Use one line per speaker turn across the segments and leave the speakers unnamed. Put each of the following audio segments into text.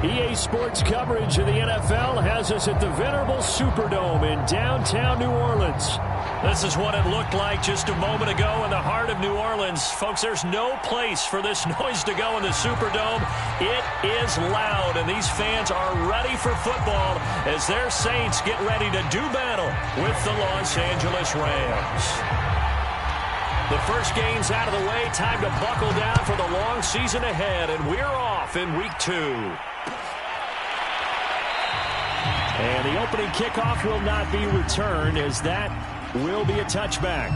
EA Sports coverage of the NFL has us at the venerable Superdome in downtown New Orleans. This is what it looked like just a moment ago in the heart of New Orleans. Folks, there's no place for this noise to go in the Superdome. It is loud, and these fans are ready for football as their Saints get ready to do battle with the Los Angeles Rams. The first game's out of the way. Time to buckle down for the long season ahead, and we're off in Week 2. And the opening kickoff will not be returned, as that will be a touchback.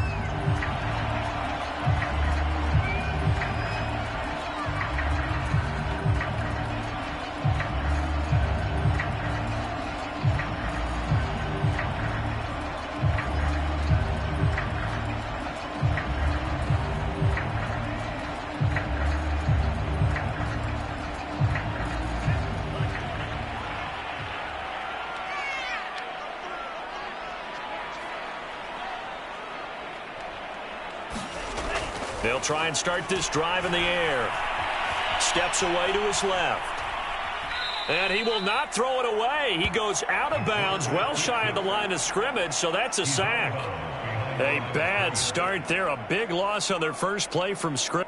They'll try and start this drive in the air. Steps away to his left. And he will not throw it away. He goes out of bounds, well shy of the line of scrimmage, so that's a sack. A bad start there. A big loss on their first play from scrimmage.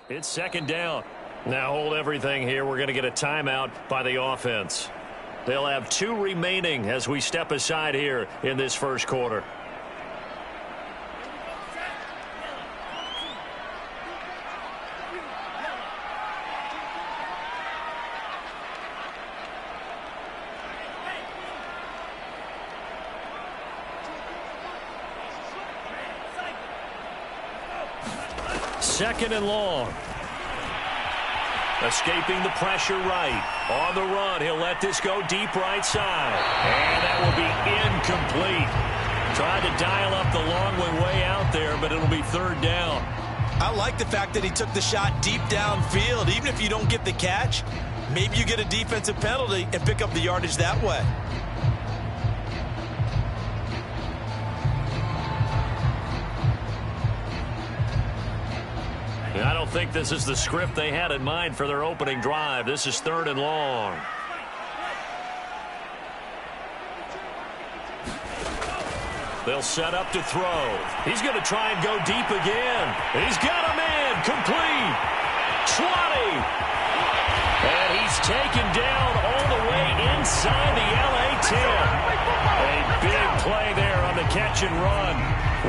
It's second down. Now hold everything here. We're going to get a timeout by the offense. They'll have 2 remaining as we step aside here in this first quarter. Second and long. Escaping the pressure right. On the run, he'll let this go deep right side. And that will be incomplete. Tried to dial up the long way out there, but it'll be third down.
I like the fact that he took the shot deep downfield. Even if you don't get the catch, maybe you get a defensive penalty and pick up the yardage that way.
I don't think this is the script they had in mind for their opening drive. This is third and long. They'll set up to throw. He's going to try and go deep again. He's got a man. Complete. 20. And he's taken down all the way inside the LA 10. A big play there on the catch and run.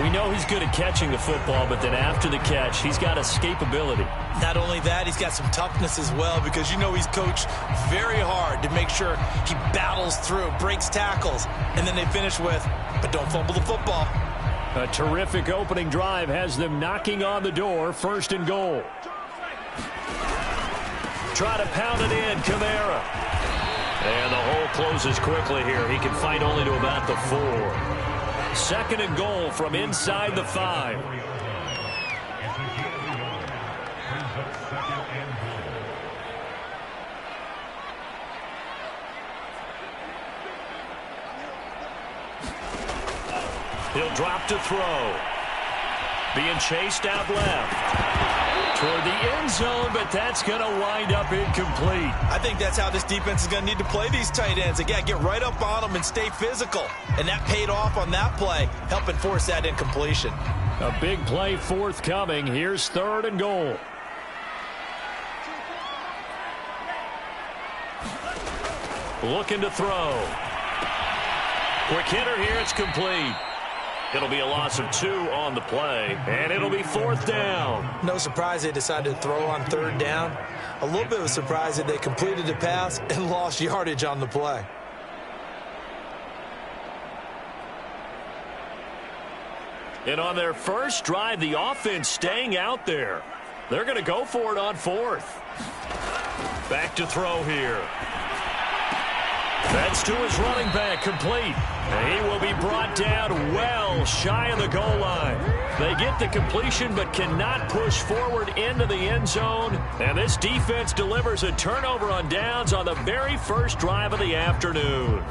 We know he's good at catching the football, but then after the catch, he's got escapability.
Not only that, he's got some toughness as well, because you know he's coached very hard to make sure he battles through, breaks tackles, and then they finish with, but don't fumble the football.
A terrific opening drive has them knocking on the door, first and goal. Try to pound it in, Kamara. And the hole closes quickly here. He can fight only to about the 4. Second and goal from inside the 5. He'll drop to throw. Being chased out left. Toward the end zone, but that's going to wind up incomplete.
I think that's how this defense is going to need to play these tight ends. Again, get right up on them and stay physical. And that paid off on that play, helping force that incompletion.
A big play forthcoming. Here's third and goal. Looking to throw. Quick hitter here. It's complete. It'll be a loss of 2 on the play, and it'll be fourth down.
No surprise they decided to throw on third down. A little bit of a surprise that they completed the pass and lost yardage on the play.
And on their first drive, the offense staying out there. They're going to go for it on fourth. Back to throw here. That's to his running back, complete. And he will be brought down well shy of the goal line. They get the completion but cannot push forward into the end zone. And this defense delivers a turnover on downs on the very first drive of the afternoon.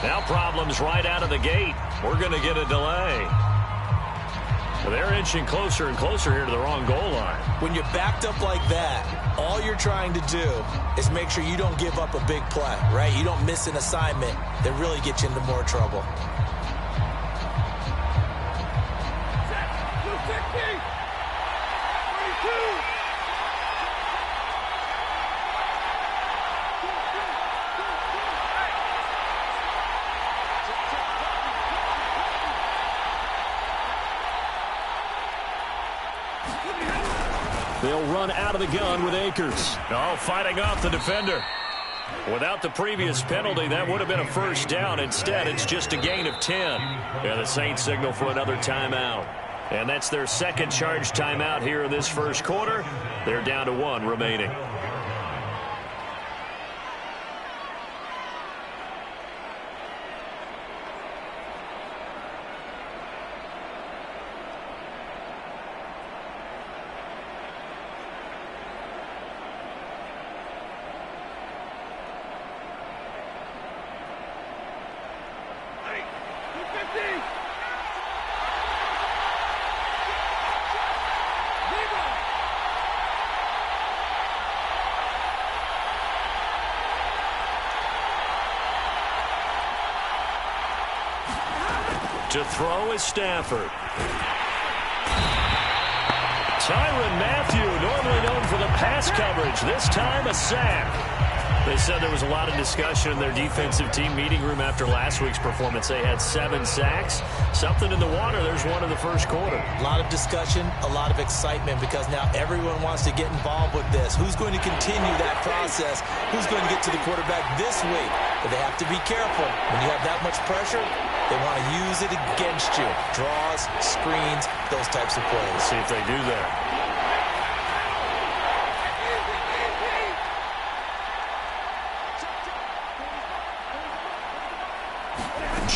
Now problems right out of the gate. We're going to get a delay. They're inching closer and closer here to the wrong goal line.
When you're backed up like that, all you're trying to do is make sure you don't give up a big play, right? You don't miss an assignment that really gets you into more trouble.
They'll run out of the gun with Akers. Oh, fighting off the defender. Without the previous penalty, that would have been a first down. Instead, it's just a gain of 10. And the Saints signal for another timeout. And that's their second charge timeout here in this first quarter. They're down to 1 remaining. To throw is Stafford. Tyrann Mathieu, normally known for the pass coverage. This time a sack. They said there was a lot of discussion in their defensive team meeting room after last week's performance. They had 7 sacks. Something in the water. There's one in the first quarter.
A lot of discussion, a lot of excitement because now everyone wants to get involved with this. Who's going to continue that process? Who's going to get to the quarterback this week? But they have to be careful. When you have that much pressure, they want to use it against you. Draws, screens, those types of plays.
Let's see if they do that.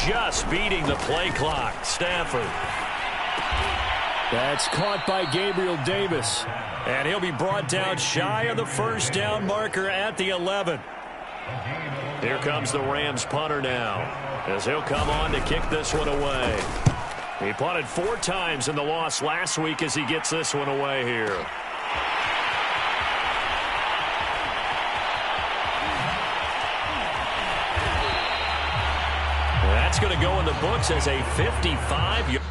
Just beating the play clock. Stafford. That's caught by Gabriel Davis. And he'll be brought down shy of the first down marker at the 11. Here comes the Rams punter now, as he'll come on to kick this one away. He punted 4 times in the loss last week as he gets this one away here. That's going to go in the books as a 55-yard.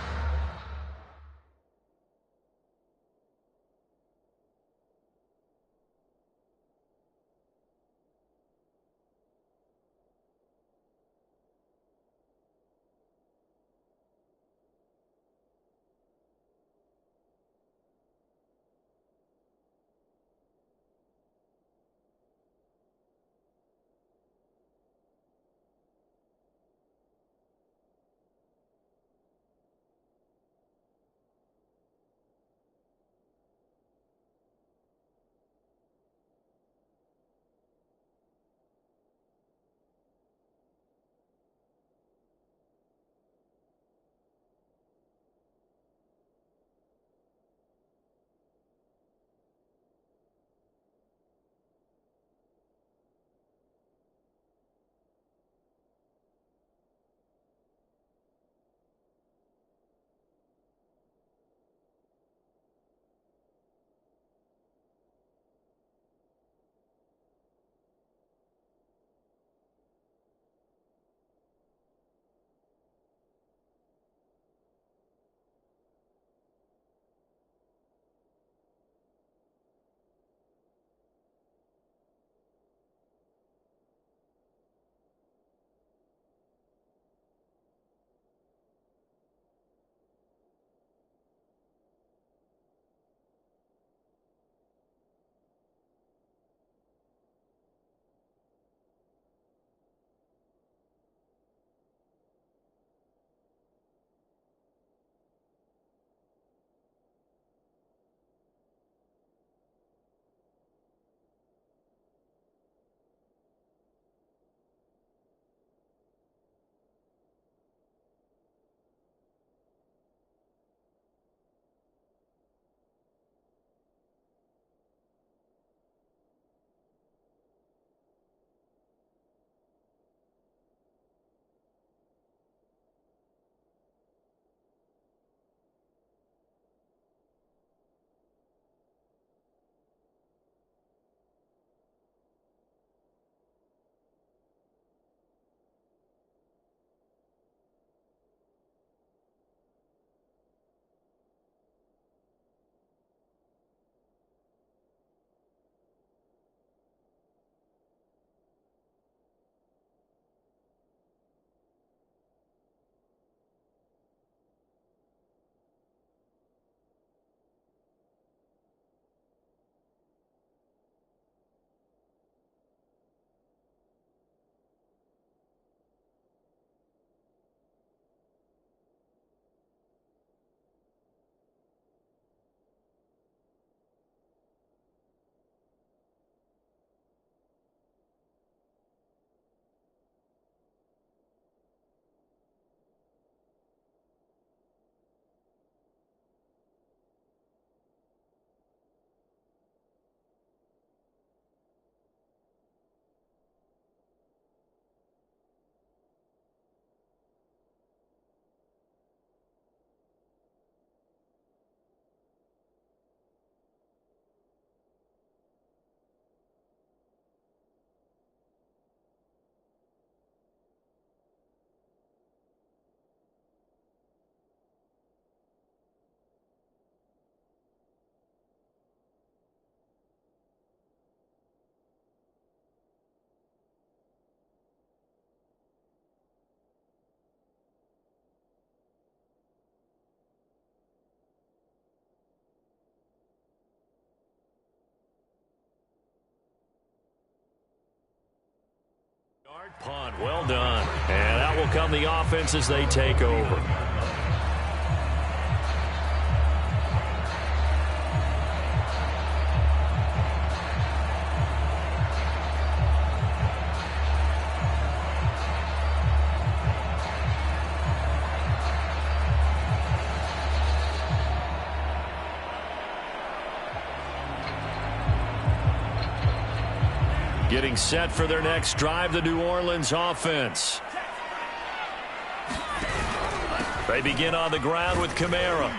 Punt, well done. And out will come the offense as they take over. Getting set for their next drive, the New Orleans offense. They begin on the ground with Kamara.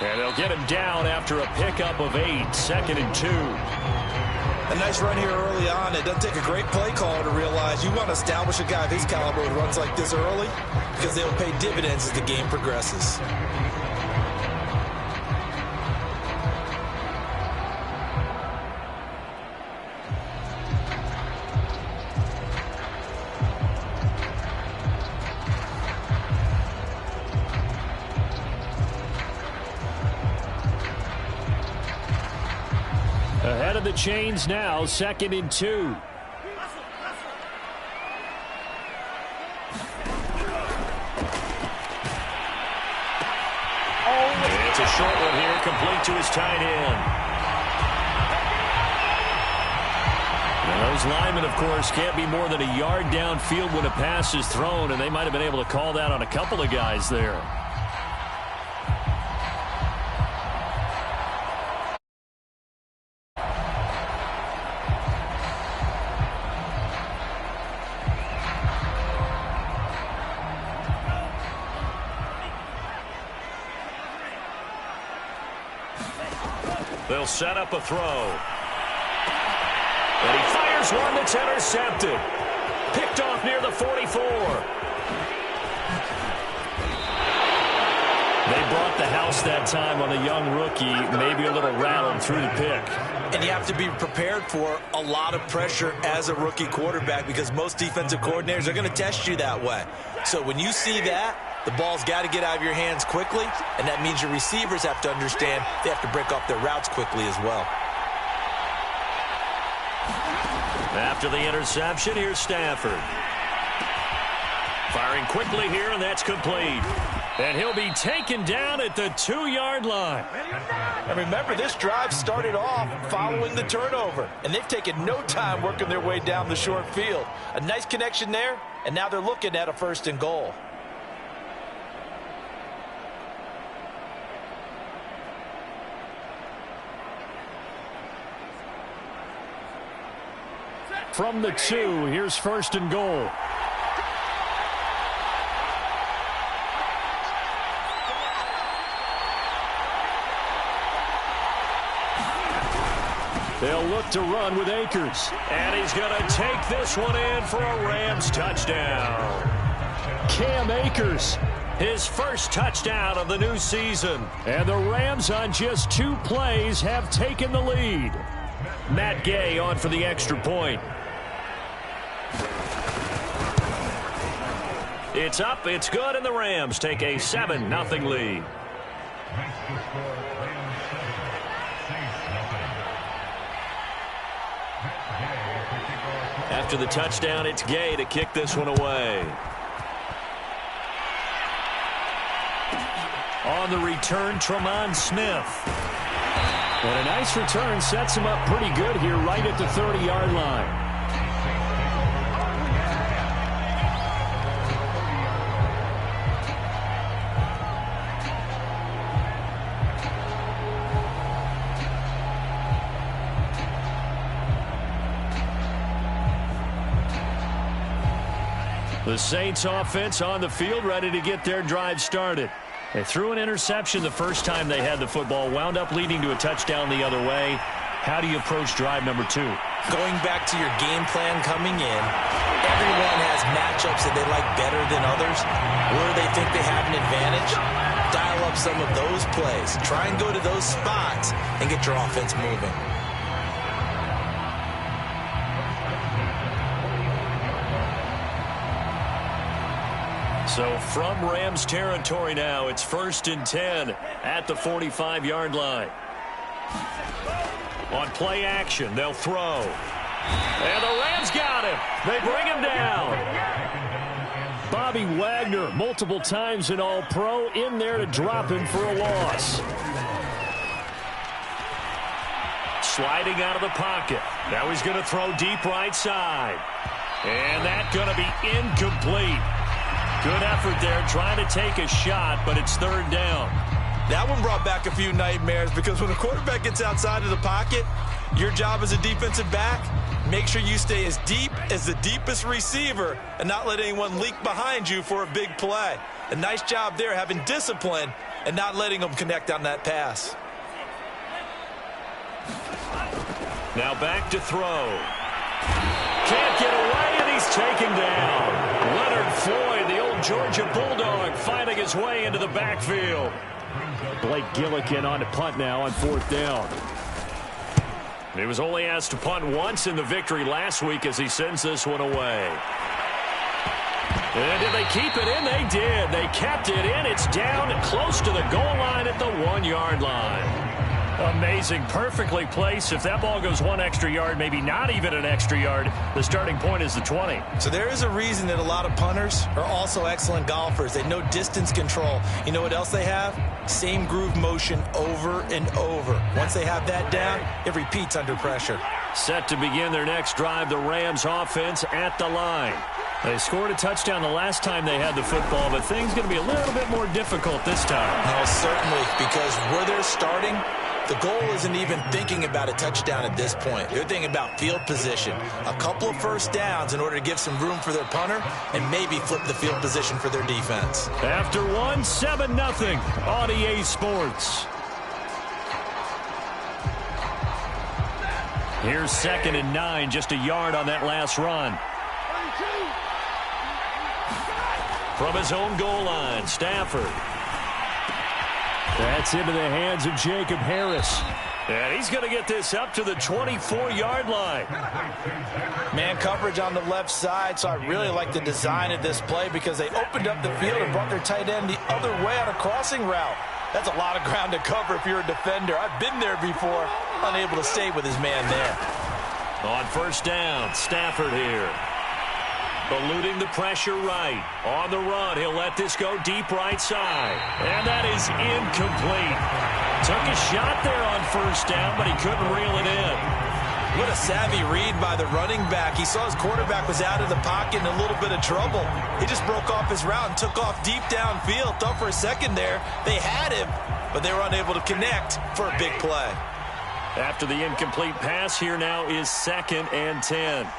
And they'll get him down after a pickup of 8, 2nd and 2.
A nice run here early on. It doesn't take a great play caller to realize you want to establish a guy of his caliber who runs like this early because they'll pay dividends as the game progresses.
Ahead of the chains now, 2nd and 2. It's a short one here, complete to his tight end. And those linemen, of course, can't be more than a yard downfield when a pass is thrown, and they might have been able to call that on a couple of guys there. They'll set up a throw. And he fires one that's intercepted. Picked off near the 44. They brought the house that time on the young rookie, maybe a little rattled through the pick.
And you have to be prepared for a lot of pressure as a rookie quarterback because most defensive coordinators are going to test you that way. So when you see that, the ball's got to get out of your hands quickly, and that means your receivers have to understand they have to break off their routes quickly as well.
After the interception, here's Stafford. Firing quickly here, and that's complete. And he'll be taken down at the 2-yard line.
And remember, this drive started off following the turnover, and they've taken no time working their way down the short field. A nice connection there, and now they're looking at a 1st and goal.
From the 2, here's 1st and goal. They'll look to run with Akers. And he's going to take this one in for a Rams touchdown. Cam Akers, his first touchdown of the new season. And the Rams on just 2 plays have taken the lead. Matt Gay on for the extra point. It's up, it's good, and the Rams take a 7-0 lead. After the touchdown, it's Gay to kick this one away. On the return, Tremont Smith. And a nice return sets him up pretty good here right at the 30-yard line. The Saints offense on the field ready to get their drive started. They threw an interception the first time they had the football, wound up leading to a touchdown the other way. How do you approach drive number 2?
Going back to your game plan coming in, everyone has matchups that they like better than others. Where they think they have an advantage, dial up some of those plays. Try and go to those spots and get your offense moving.
So from Rams territory now, it's 1st and 10 at the 45-yard line. On play action, they'll throw. And the Rams He's got him. They bring him down. Bobby Wagner, multiple times an All-Pro, in there to drop him for a loss. Sliding out of the pocket. Now he's going to throw deep right side. And that's going to be incomplete. Good effort there trying to take a shot, but it's third down.
That one brought back a few nightmares because when the quarterback gets outside of the pocket, your job as a defensive back, make sure you stay as deep as the deepest receiver and not let anyone leak behind you for a big play. A nice job there having discipline and not letting them connect on that pass.
Now back to throw. Can't get away, and he's taken down. Leonard Floyd, the old Georgia Bulldog, finding his way into the backfield. Blake Gillikin on to punt now on fourth down. He was only asked to punt once in the victory last week as he sends this one away. And did they keep it in? They did. They kept it in. It's down close to the goal line at the 1-yard line. Amazing. Perfectly placed. If that ball goes one extra yard, maybe not even an extra yard, the starting point is the 20.
So there is a reason that a lot of punters are also excellent golfers. They know distance control. You know what else they have? Same groove motion over and over. Once they have that down, it repeats under pressure.
Set to begin their next drive, the Rams offense at the line. They scored a touchdown the last time they had the football, but things going to be a little bit more difficult this time.
No, certainly, because where they're starting, the goal isn't even thinking about a touchdown at this point. They're thinking about field position. A couple of first downs in order to give some room for their punter and maybe flip the field position for their defense.
After one, 7-0 on EA Sports. Here's 2nd and 9, just a yard on that last run. From his own goal line, Stafford. That's into the hands of Jacob Harris. And he's going to get this up to the 24-yard line.
Man coverage on the left side, so I really like the design of this play because they opened up the field and brought their tight end the other way on a crossing route. That's a lot of ground to cover if you're a defender. I've been there before, unable to stay with his man there.
On first down, Stafford here. Eluding the pressure right. On the run, he'll let this go deep right side. And that is incomplete. Took a shot there on first down, but he couldn't reel it in.
What a savvy read by the running back. He saw his quarterback was out of the pocket in a little bit of trouble. He just broke off his route and took off deep downfield. Thought for a second there they had him, but they were unable to connect for a big play.
After the incomplete pass, here now is 2nd and 10.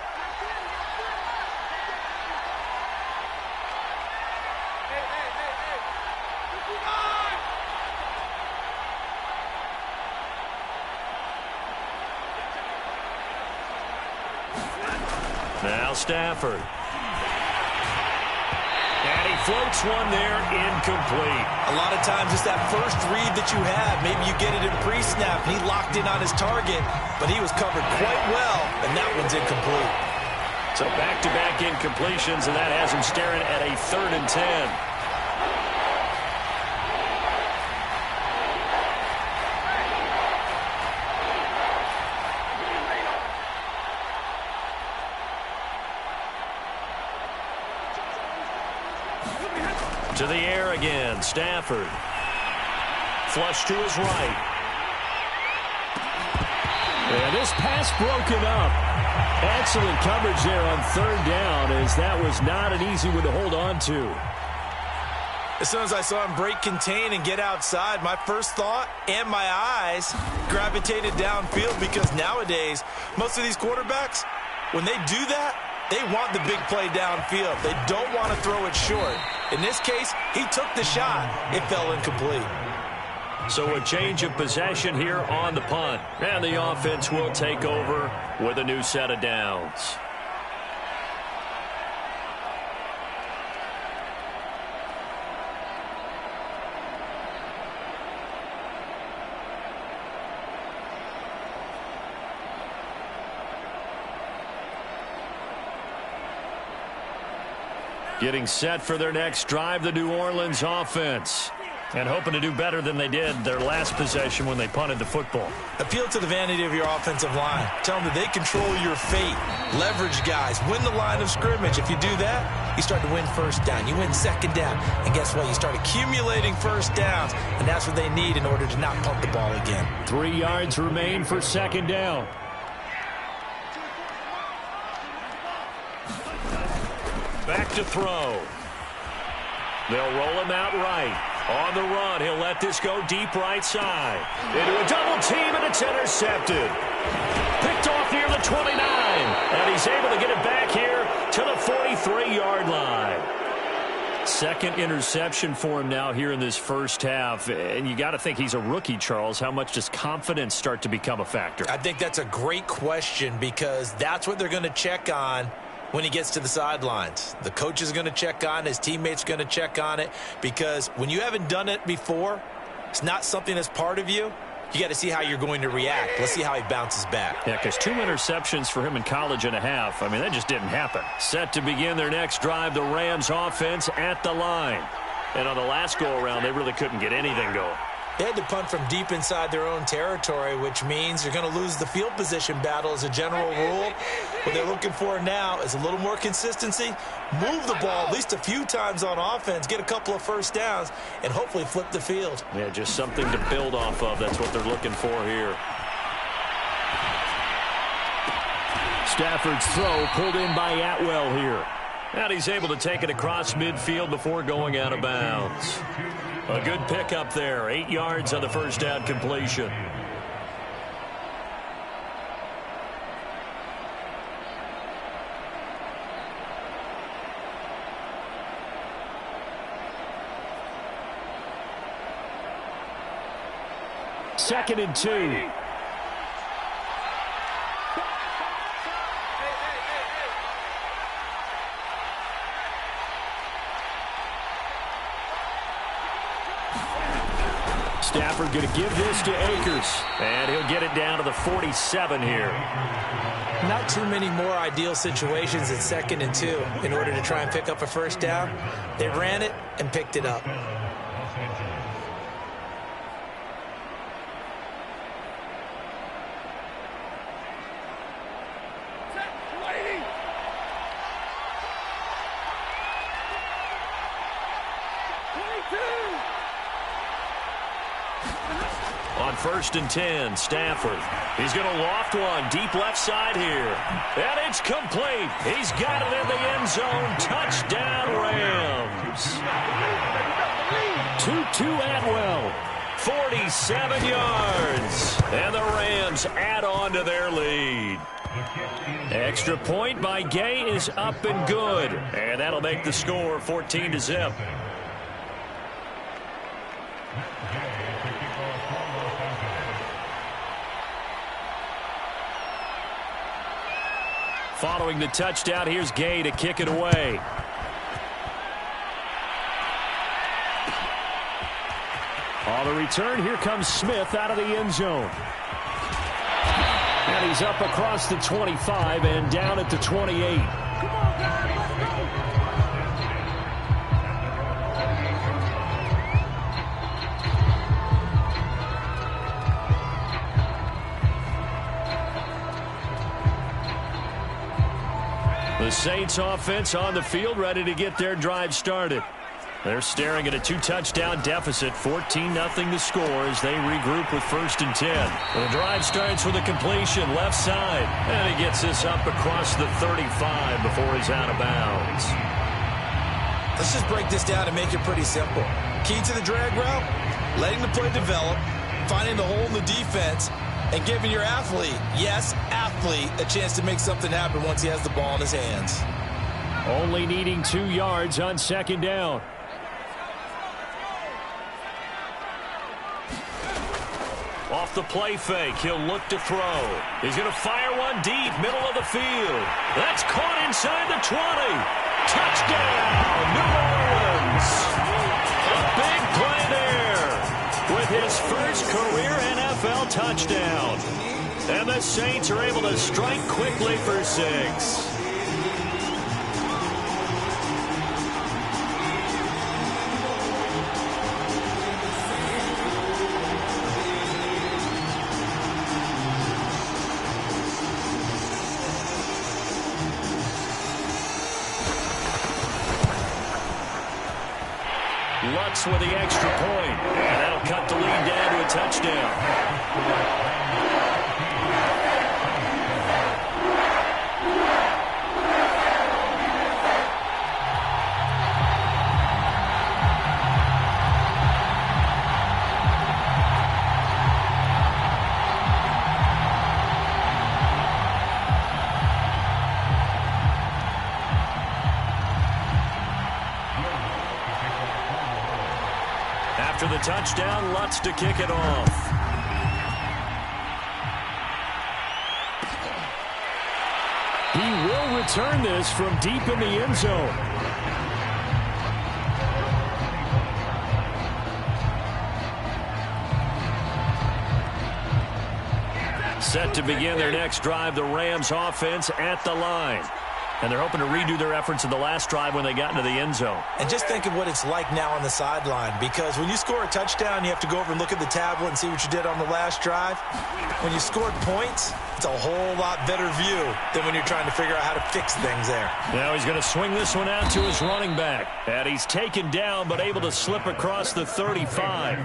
Now Stafford. And he floats one there, incomplete.
A lot of times it's that first read that you have. Maybe you get it in pre-snap, and he locked in on his target, but he was covered quite well, and that one's incomplete.
So back-to-back incompletions, and that has him staring at a 3rd and 10. To the air again, Stafford. Flush to his right. And this pass broken up. Excellent coverage there on 3rd down, as that was not an easy one to hold on to.
As soon as I saw him break contain and get outside, my first thought and my eyes gravitated downfield because nowadays, most of these quarterbacks, when they do that, they want the big play downfield. They don't want to throw it short. In this case, he took the shot. It fell incomplete.
So a change of possession here on the punt. And the offense will take over with a new set of downs. Getting set for their next drive, the New Orleans offense. And hoping to do better than they did their last possession when they punted the football.
Appeal to the vanity of your offensive line. Tell them that they control your fate. Leverage guys. Win the line of scrimmage. If you do that, you start to win first down. You win second down. And guess what? You start accumulating first downs. And that's what they need in order to not punt the ball again.
3 yards remain for second down. Back to throw. They'll roll him out right. On the run, he'll let this go deep right side. Into a double team, and it's intercepted. Picked off near the 29. And he's able to get it back here to the 43-yard line. Second interception for him now here in this first half. And you got to think he's a rookie, Charles. How much does confidence start to become a factor?
I think that's a great question because that's what they're going to check on when he gets to the sidelines. The coach is going to check on it. His teammates are going to check on it because when you haven't done it before, it's not something that's part of you. You got to see how you're going to react. Let's see how he bounces back.
Yeah, because 2 interceptions for him in college and a half. I mean, that just didn't happen. Set to begin their next drive, the Rams offense at the line. And on the last go-around, they really couldn't get anything going.
They had to punt from deep inside their own territory, which means you're going to lose the field position battle as a general rule. What they're looking for now is a little more consistency, move the ball at least a few times on offense, get a couple of first downs, and hopefully flip the field.
Yeah, just something to build off of. That's what they're looking for here. Stafford's throw pulled in by Atwell here. And he's able to take it across midfield before going out of bounds. A good pickup there. 8 yards on the first down completion. Second and 2. Stafford going to give this to Akers. And he'll get it down to the 47 here.
Not too many more ideal situations at second and 2 in order to try and pick up a first down. They ran it and picked it up.
On 1st and 10, Stafford. He's going to loft one deep left side here. And it's complete. He's got it in the end zone. Touchdown, Rams. To Atwell. 47 yards. And the Rams add on to their lead. Extra point by Gay is up and good. And that'll make the score 14-0. Following the touchdown, here's Gay to kick it away. On the return, here comes Smith out of the end zone. And he's up across the 25 and down at the 28. The Saints offense on the field, ready to get their drive started. They're staring at a 2-touchdown deficit, 14-0 the score as they regroup with 1st and 10. The drive starts with a completion left side, and he gets this up across the 35 before he's out of bounds.
Let's just break this down and make it pretty simple. Key to the drag route, letting the play develop, finding the hole in the defense, and giving your athlete, yes, athlete, a chance to make something happen once he has the ball in his hands.
Only needing 2 yards on 2nd down. Off the play fake, he'll look to throw. He's going to fire one deep, middle of the field. That's caught inside the 20. Touchdown, New Orleans. A big play there with his first career NFL touchdown. And the Saints are able to strike quickly for 6. Lutz with the extra point. And that'll cut the lead down to a touchdown. After the touchdown, Lutz to kick it off. He will return this from deep in the end zone. Set to begin their next drive, the Rams offense at the line. And they're hoping to redo their efforts in the last drive when they got into the end zone.
And just think of what it's like now on the sideline, because when you score a touchdown, you have to go over and look at the tablet and see what you did on the last drive. When you scored points, it's a whole lot better view than when you're trying to figure out how to fix things there.
Now he's going to swing this one out to his running back. And he's taken down but able to slip across the 35.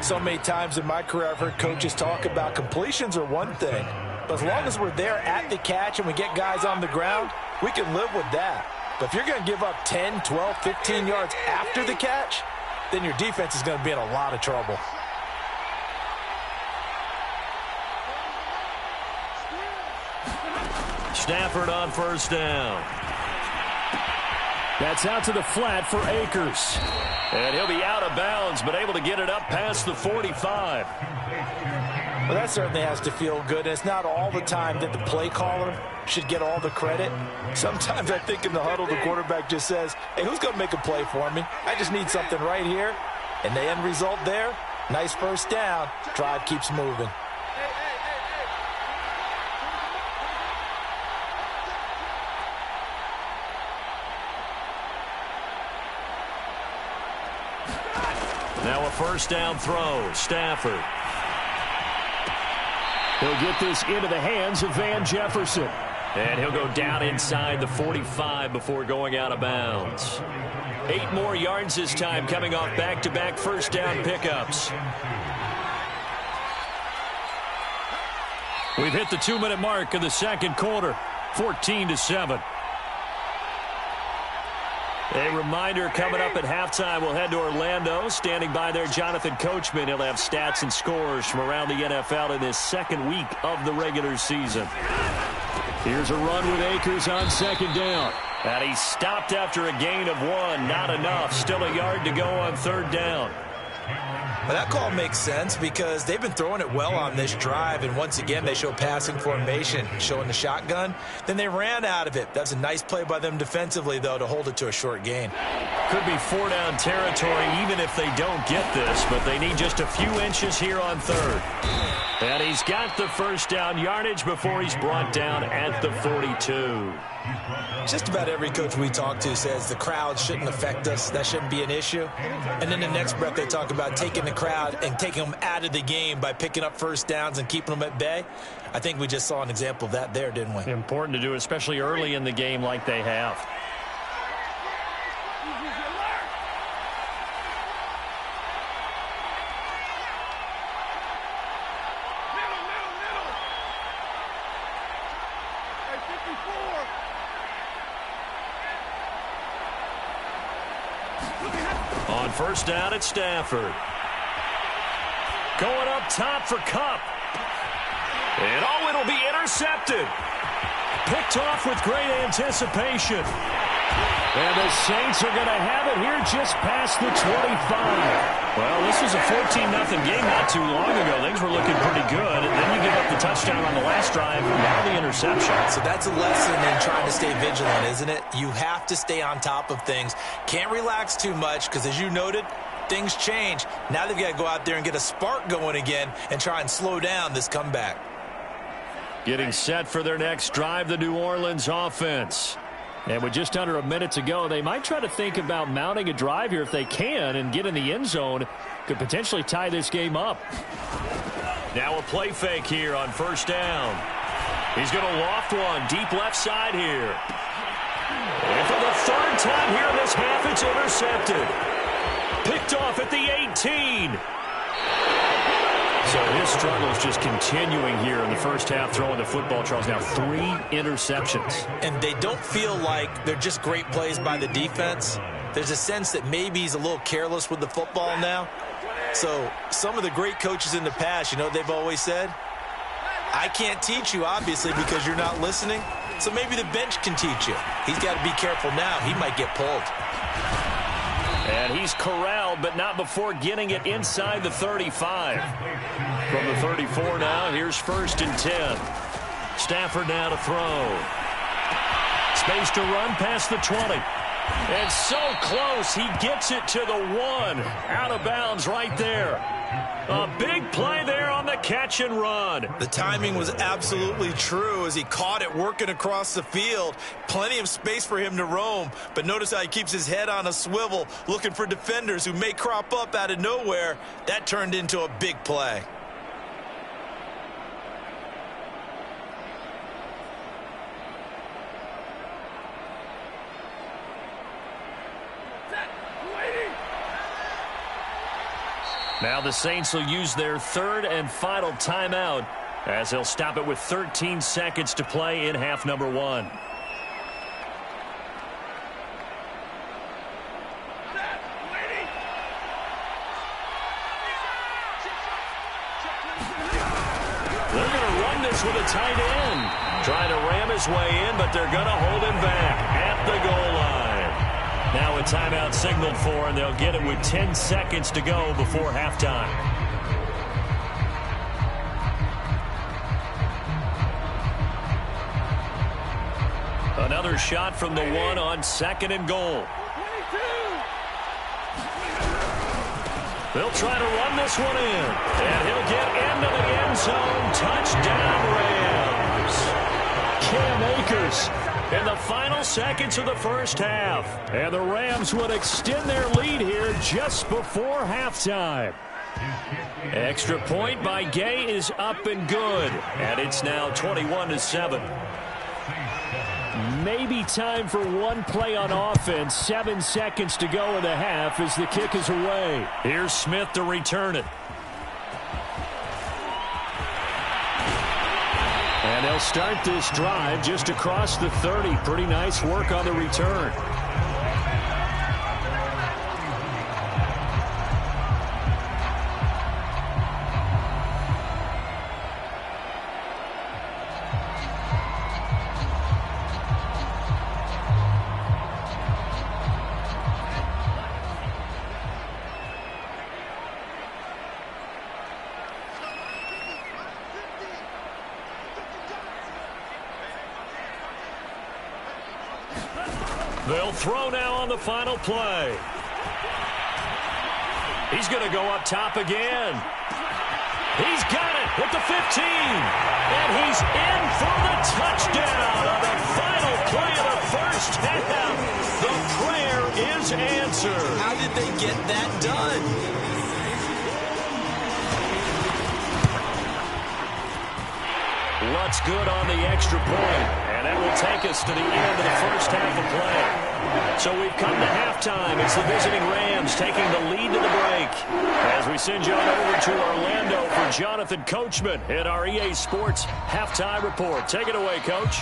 So many times in my career I've heard coaches talk about completions are one thing. But as long as we're there at the catch and we get guys on the ground, we can live with that. But if you're going to give up 10, 12, 15 yards after the catch, then your defense is going to be in a lot of trouble.
Stafford on first down. That's out to the flat for Akers. And he'll be out of bounds, but able to get it up past the 45.
Well, that certainly has to feel good. And it's not all the time that the play caller should get all the credit. Sometimes I think in the huddle, the quarterback just says, hey, who's going to make a play for me? I just need something right here. And the end result there, nice first down. Drive keeps moving.
Now a first down throw. Stafford. He'll get this into the hands of Van Jefferson. And he'll go down inside the 45 before going out of bounds. 8 more yards this time, coming off back-to-back first down pickups. We've hit the 2-minute mark of the second quarter, 14-7. A reminder, coming up at halftime, we'll head to Orlando. Standing by there, Jonathan Coachman. He'll have stats and scores from around the NFL in this second week of the regular season. Here's a run with Akers on second down. And he stopped after a gain of 1. Not enough. Still a yard to go on third down.
Well, that call makes sense because they've been throwing it well on this drive, and once again they show passing formation, showing the shotgun. Then they ran out of it. That's a nice play by them defensively, though, to hold it to a short gain.
Could be 4-down territory even if they don't get this, but they need just a few inches here on third. And he's got the first down yardage before he's brought down at the 42.
Just about every coach we talk to says the crowd shouldn't affect us. That shouldn't be an issue. And then the next breath they talk about taking the crowd and taking them out of the game by picking up first downs and keeping them at bay. I think we just saw an example of that there, didn't we?
Important to do, especially early in the game like they have. On first down at Stafford. Going up top for Kupp. And oh, it'll be intercepted. Picked off with great anticipation. And the Saints are going to have it here just past the 25. Well, this was a 14-0 game not too long ago. Things were looking pretty good. And then you give up the touchdown on the last drive. Now the interception.
So that's a lesson in trying to stay vigilant, isn't it? You have to stay on top of things. Can't relax too much because, as you noted, things change. Now they've got to go out there and get a spark going again and try and slow down this comeback.
Getting set for their next drive, the New Orleans offense. And with just under a minute to go, they might try to think about mounting a drive here if they can and get in the end zone. Could potentially tie this game up. Now a play fake here on first down. He's going to loft one deep left side here. And for the third time here in this half, it's intercepted. Picked off at the 18. So his struggle is just continuing here in the first half, throwing the football. Charles, now 3 interceptions.
And they don't feel like they're just great plays by the defense. There's a sense that maybe he's a little careless with the football now. So some of the great coaches in the past, you know what they've always said? I can't teach you, obviously, because you're not listening. So maybe the bench can teach you. He's got to be careful now. He might get pulled.
And he's corralled, but not before getting it inside the 35. From the 34 now, here's 1st and 10. Stafford now to throw. Space to run past the 20. And so close, he gets it to the 1. Out of bounds right there. A big play there on the catch and run.
The timing was absolutely true as he caught it working across the field. Plenty of space for him to roam. But notice how he keeps his head on a swivel, looking for defenders who may crop up out of nowhere. That turned into a big play.
Now the Saints will use their 3rd and final timeout as they'll stop it with 13 seconds to play in half number 1. They're going to run this with a tight end. Trying to ram his way in, but they're going to hold him back at the goal line. Now a timeout signaled for, and they'll get it with 10 seconds to go before halftime. Another shot from the 1 on 2nd and goal. They'll try to run this one in, and he'll get into the end zone. Touchdown, Rams. Cam Akers in the final seconds of the first half. And the Rams would extend their lead here just before halftime. Extra point by Gay is up and good. And it's now 21-7. Maybe time for one play on offense. 7 seconds to go in the half as the kick is away. Here's Smith to return it. And they'll start this drive just across the 30. Pretty nice work on the return. They'll throw now on the final play. He's going to go up top again. He's got it at the 15. And he's in for the touchdown on the final play of the first half. The prayer is answered.
How did they get that done?
Lutz good on the extra point. And that will take us to the end of the first half of play. So we've come to halftime. It's the visiting Rams taking the lead to the break. As we send you on over to Orlando for Jonathan Coachman in our EA Sports Halftime Report. Take it away, Coach.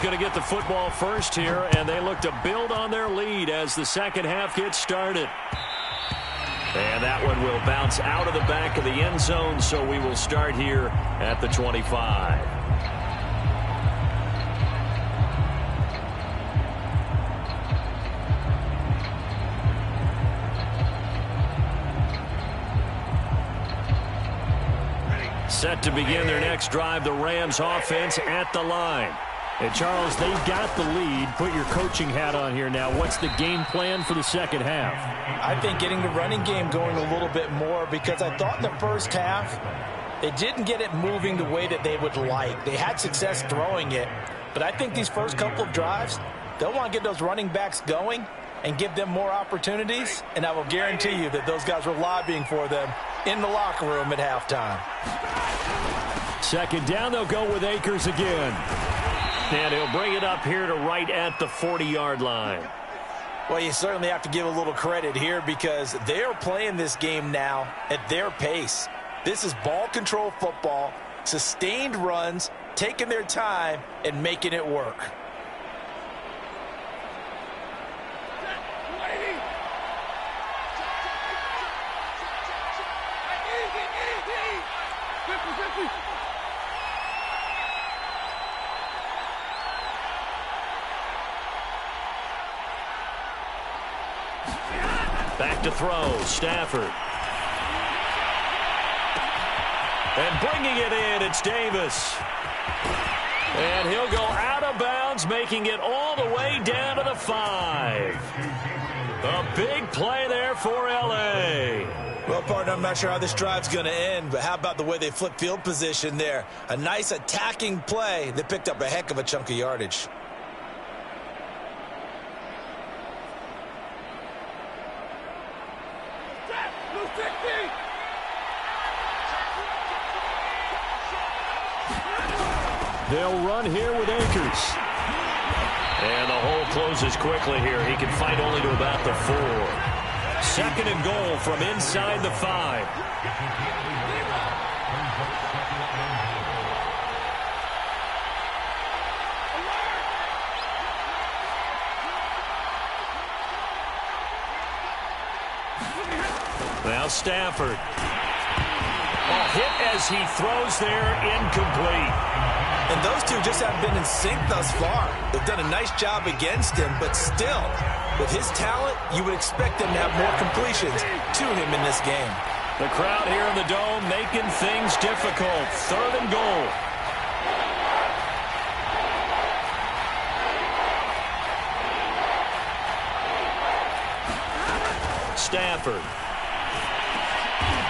Going to get the football first here, and they look to build on their lead as the second half gets started. And that one will bounce out of the back of the end zone, so we will start here at the 25. Set to begin their next drive, the Rams offense at the line. And Charles, they've got the lead. Put your coaching hat on here now. What's the game plan for the second half?
I think getting the running game going a little bit more, because I thought in the first half they didn't get it moving the way that they would like. They had success throwing it, but I think these first couple of drives, they'll want to get those running backs going and give them more opportunities, and I will guarantee you that those guys were lobbying for them in the locker room at halftime.
Second down, they'll go with Akers again. And he'll bring it up here to right at the 40-yard line.
Well, you certainly have to give a little credit here, because they are playing this game now at their pace. This is ball control football, sustained runs, taking their time and making it work.
Back to throw, Stafford. And bringing it in, it's Davis. And he'll go out of bounds, making it all the way down to the 5. A big play there for L.A.
Well, partner, I'm not sure how this drive's going to end, but how about the way they flip field position there? A nice attacking play that picked up a heck of a chunk of yardage.
They'll run here with Akers. And the hole closes quickly here. He can fight only to about the 4. Second and goal from inside the 5. Now Stafford. A hit as he throws there, incomplete.
And those two just haven't been in sync thus far. They've done a nice job against him, but still, with his talent, you would expect them to have more completions to him in this game.
The crowd here in the Dome making things difficult. Third and goal. Stafford.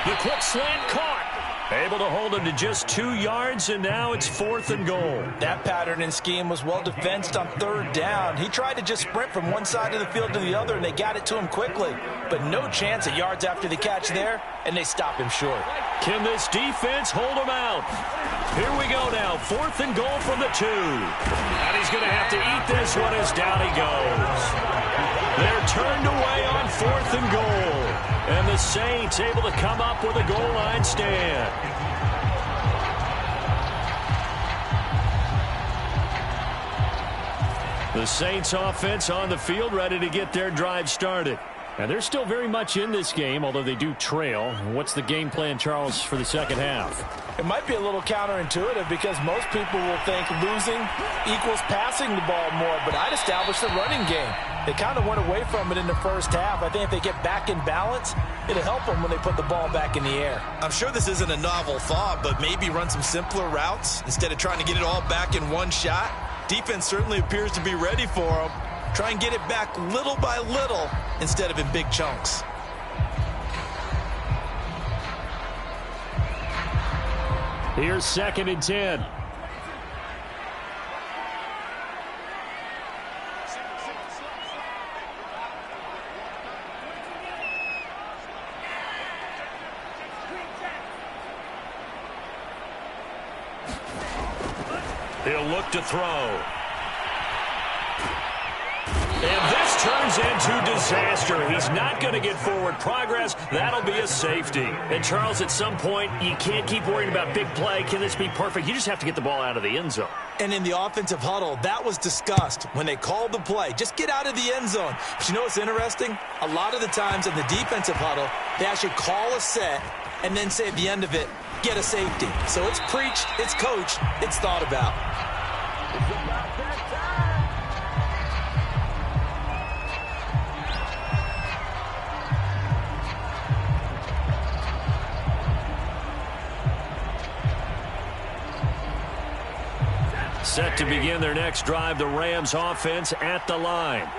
The quick slant caught. Able to hold him to just 2 yards, and now it's 4th and goal.
That pattern and scheme was well defensed on third down. He tried to just sprint from one side of the field to the other, and they got it to him quickly. But no chance at yards after the catch there, and they stop him short.
Can this defense hold him out? Here we go now, 4th and goal from the 2. And he's going to have to eat this one as down he goes. They're turned away on 4th and goal. And the Saints able to come up with a goal line stand. The Saints offense on the field, ready to get their drive started. And they're still very much in this game, although they do trail. What's the game plan, Charles, for the second half?
It might be a little counterintuitive, because most people will think losing equals passing the ball more, but I'd establish the running game. They kind of went away from it in the first half. I think if they get back in balance, it'll help them when they put the ball back in the air. I'm sure this isn't a novel thought, but maybe run some simpler routes instead of trying to get it all back in one shot. Defense certainly appears to be ready for them. Try and get it back little by little instead of in big chunks.
Here's 2nd and 10. He'll look to throw. And this turns into disaster. He's not going to get forward progress. That'll be a safety. And, Charles, at some point, you can't keep worrying about big play. Can this be perfect? You just have to get the ball out of the end zone.
And in the offensive huddle, that was discussed when they called the play. Just get out of the end zone. But you know what's interesting? A lot of the times in the defensive huddle, they actually call a set and then say at the end of it, get a safety. So it's preached, it's coached, it's thought about.
Set to begin their next drive, the Rams offense at the line.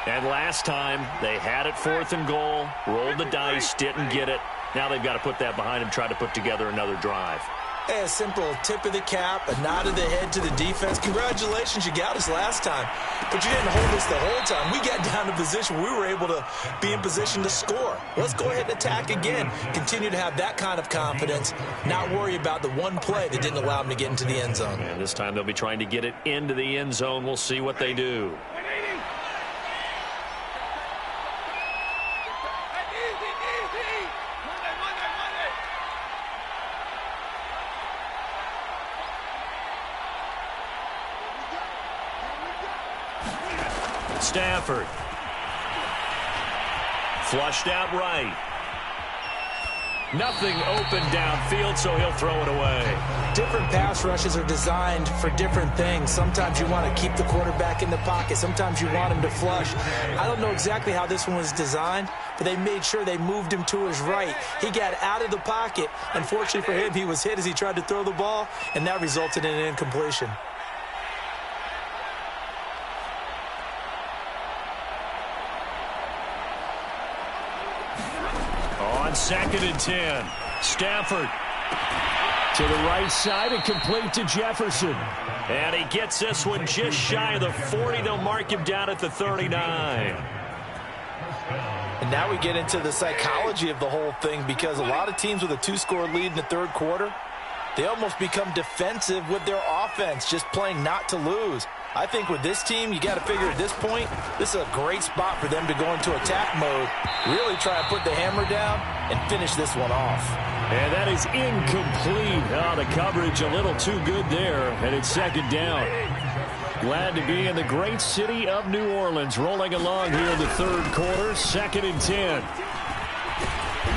And last time, they had it 4th and goal, rolled the dice, didn't get it. Now they've got to put that behind them, try to put together another drive.
Hey, a simple tip of the cap, a nod of the head to the defense. Congratulations, you got us last time. But you didn't hold us the whole time. We got down to position. We were able to be in position to score. Let's go ahead and attack again. Continue to have that kind of confidence, not worry about the one play that didn't allow them to get into the end zone.
And this time they'll be trying to get it into the end zone. We'll see what they do. Stafford. Flushed out right. Nothing open downfield, so he'll throw it away.
Different pass rushes are designed for different things. Sometimes you want to keep the quarterback in the pocket. Sometimes you want him to flush. I don't know exactly how this one was designed, but they made sure they moved him to his right. He got out of the pocket. Unfortunately for him, he was hit as he tried to throw the ball, and that resulted in an incompletion.
On 2nd and 10, Stafford to the right side and complete to Jefferson. And he gets this one just shy of the 40. They'll mark him down at the 39.
And now we get into the psychology of the whole thing, because a lot of teams with a 2-score lead in the third quarter, they almost become defensive with their offense, just playing not to lose. I think with this team, you got to figure at this point, this is a great spot for them to go into attack mode, really try to put the hammer down and finish this one off.
And that is incomplete. Oh, the coverage a little too good there, and it's 2nd down. Glad to be in the great city of New Orleans, rolling along here in the third quarter, 2nd and 10.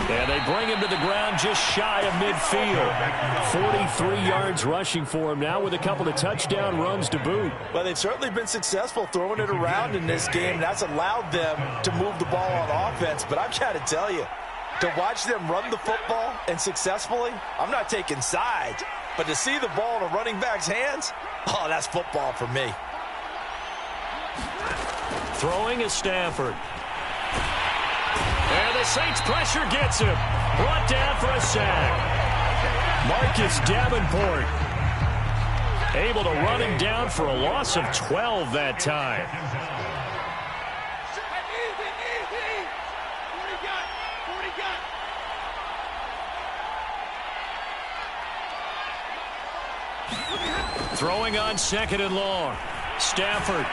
And they bring him to the ground just shy of midfield. 43 yards rushing for him now with a couple of touchdown runs to boot.
Well, they've certainly been successful throwing it around in this game. That's allowed them to move the ball on offense. But I've got to tell you, to watch them run the football and successfully, I'm not taking sides. But to see the ball in a running back's hands, oh, that's football for me.
Throwing is Stafford. And the Saints pressure gets him. Brought down for a sack. Marcus Davenport able to run him down for a loss of 12 that time. Throwing on 2nd and long. Stafford.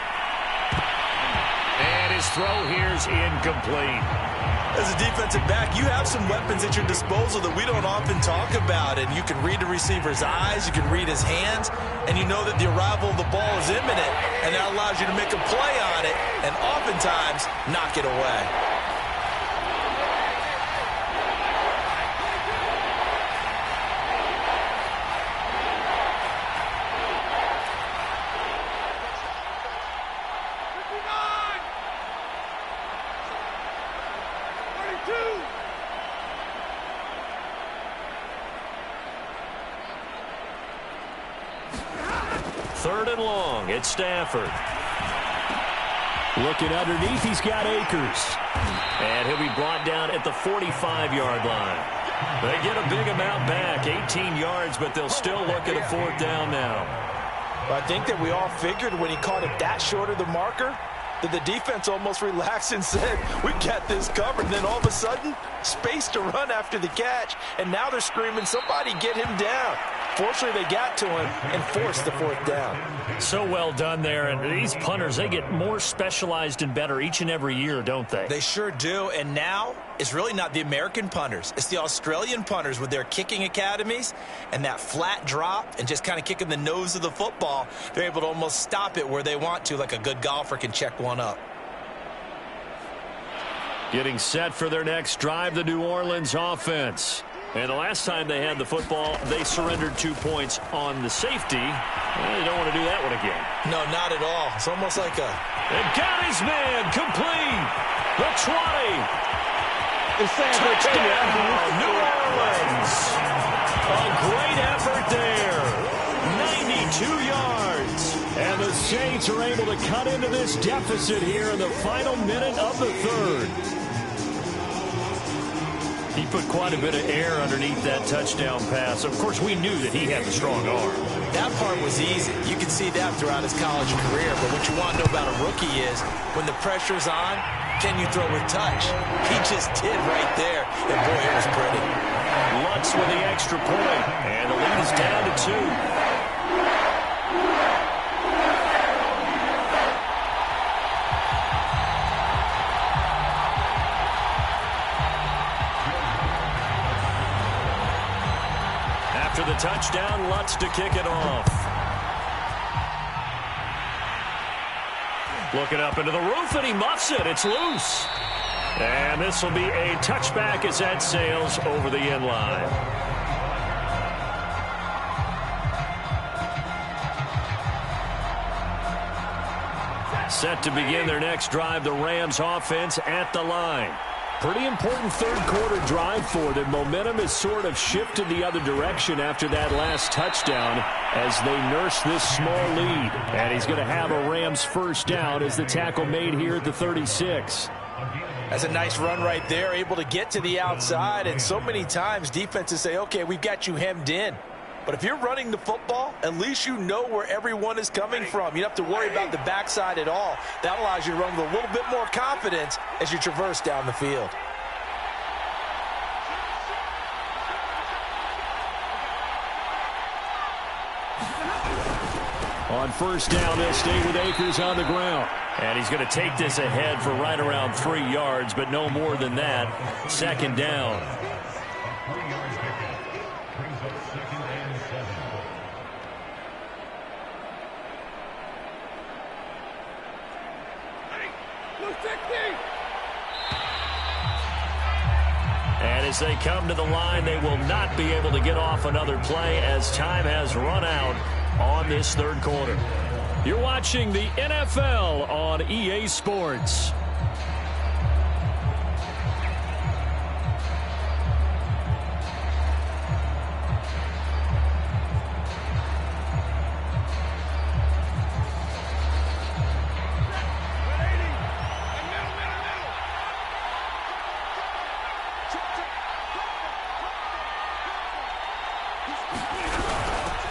And his throw here's incomplete.
As a defensive back, you have some weapons at your disposal that we don't often talk about. And you can read the receiver's eyes, you can read his hands, and you know that the arrival of the ball is imminent. And that allows you to make a play on it and oftentimes knock it away.
Third and long, it's Stafford. Looking underneath, he's got Akers. And he'll be brought down at the 45-yard line. They get a big amount back, 18 yards, but they'll still look at a 4th down now.
I think that we all figured when he caught it that short of the marker, that the defense almost relaxed and said, we got this covered. And then all of a sudden, space to run after the catch. And now they're screaming, somebody get him down. Fortunately, they got to him and forced the 4th down.
So well done there. And these punters, they get more specialized and better each and every year, don't they?
They sure do. And now it's really not the American punters. It's the Australian punters with their kicking academies and that flat drop and just kind of kicking the nose of the football. They're able to almost stop it where they want to, like a good golfer can check one up.
Getting set for their next drive, the New Orleans offense. And the last time they had the football, they surrendered 2 points on the safety. Well, you don't want to do that one again.
No, not at all. It's almost like a...
And got his man complete. The 20. Touchdown, New Orleans. A great effort there. 92 yards. And the Saints are able to cut into this deficit here in the final minute of the third. He put quite a bit of air underneath that touchdown pass. Of course, we knew that he had the strong arm.
That part was easy. You can see that throughout his college career. But what you want to know about a rookie is when the pressure's on, can you throw with touch? He just did right there. And, boy, it was pretty.
Lutz with the extra point. And the lead is down to 2. After the touchdown, Lutz to kick it off. Looking up into the roof, and he muffs it. It's loose. And this will be a touchback as that sails over the end line. Set to begin their next drive, the Rams offense at the line. Pretty important third-quarter drive for them. Momentum has sort of shifted the other direction after that last touchdown as they nurse this small lead. And he's going to have a Rams first down as the tackle made here at the 36.
That's a nice run right there, able to get to the outside. And so many times defenses say, okay, we've got you hemmed in. But if you're running the football, at least you know where everyone is coming from. You don't have to worry about the backside at all. That allows you to run with a little bit more confidence as you traverse down the field.
On first down, they'll stay with Akers on the ground. And he's going to take this ahead for right around 3 yards, but no more than that. Second down. And as they come to the line, they will not be able to get off another play as time has run out on this third quarter. You're watching the NFL on EA Sports.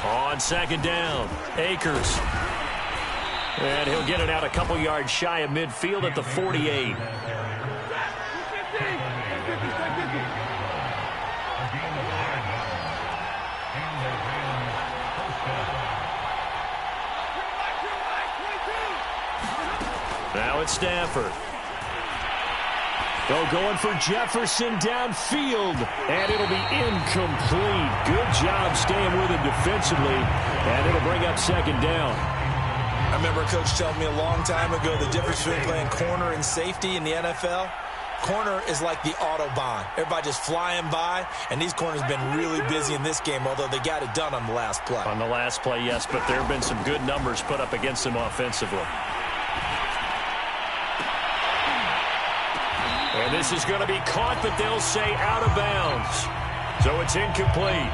On second down, Akers. And he'll get it out a couple yards shy of midfield at the 48. Now it's Stafford. They'll going for Jefferson downfield, and it'll be incomplete. Good job staying with him defensively, and it'll bring up second down.
I remember a coach telling me a long time ago the difference between playing corner and safety in the NFL. Corner is like the Autobahn. Everybody just flying by, and these corners have been really busy in this game, although they got it done on the last play.
On the last play, yes, but there have been some good numbers put up against them offensively. And this is going to be caught, but they'll say out of bounds. So it's incomplete.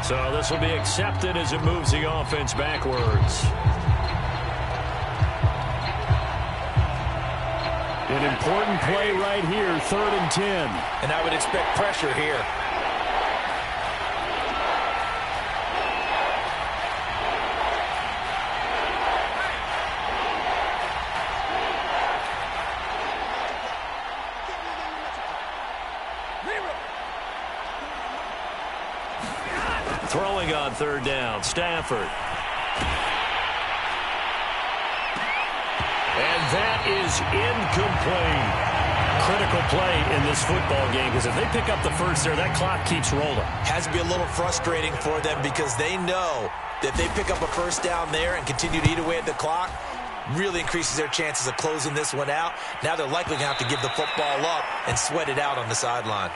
So this will be accepted as it moves the offense backwards. An important play right here, 3rd and 10.
And I would expect pressure here.
Throwing on 3rd down, Stafford. And that is incomplete. Critical play in this football game, because if they pick up the first there, that clock keeps rolling.
Has to be a little frustrating for them because they know that if they pick up a first down there and continue to eat away at the clock, really increases their chances of closing this one out. Now they're likely going to have to give the football up and sweat it out on the sideline.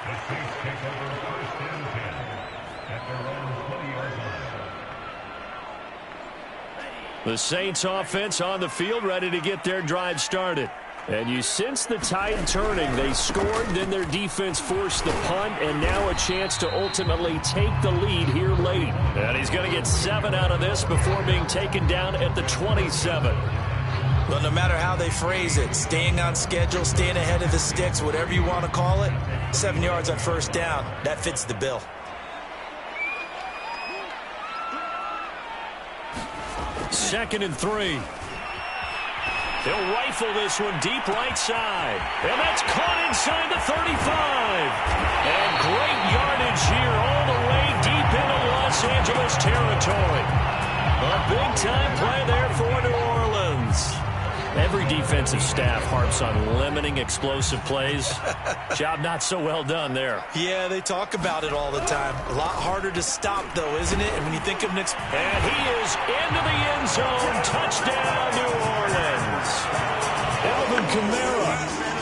The Saints offense on the field, ready to get their drive started. And you sense the tide turning. They scored, then their defense forced the punt, and now a chance to ultimately take the lead here late. And he's going to get 7 out of this before being taken down at the 27.
Well, no matter how they phrase it, staying on schedule, staying ahead of the sticks, whatever you want to call it, 7 yards on first down, that fits the bill.
Second and 3. He'll rifle this one deep right side. And that's caught inside the 35. And great yardage here all the way deep into Los Angeles territory. A big-time play there for New Orleans. Every defensive staff harps on limiting explosive plays. Job not so well done there.
Yeah, they talk about it all the time. A lot harder to stop, though, isn't it? And when you think of Nick's...
And he is into the end zone. Touchdown, New Orleans. Alvin Kamara,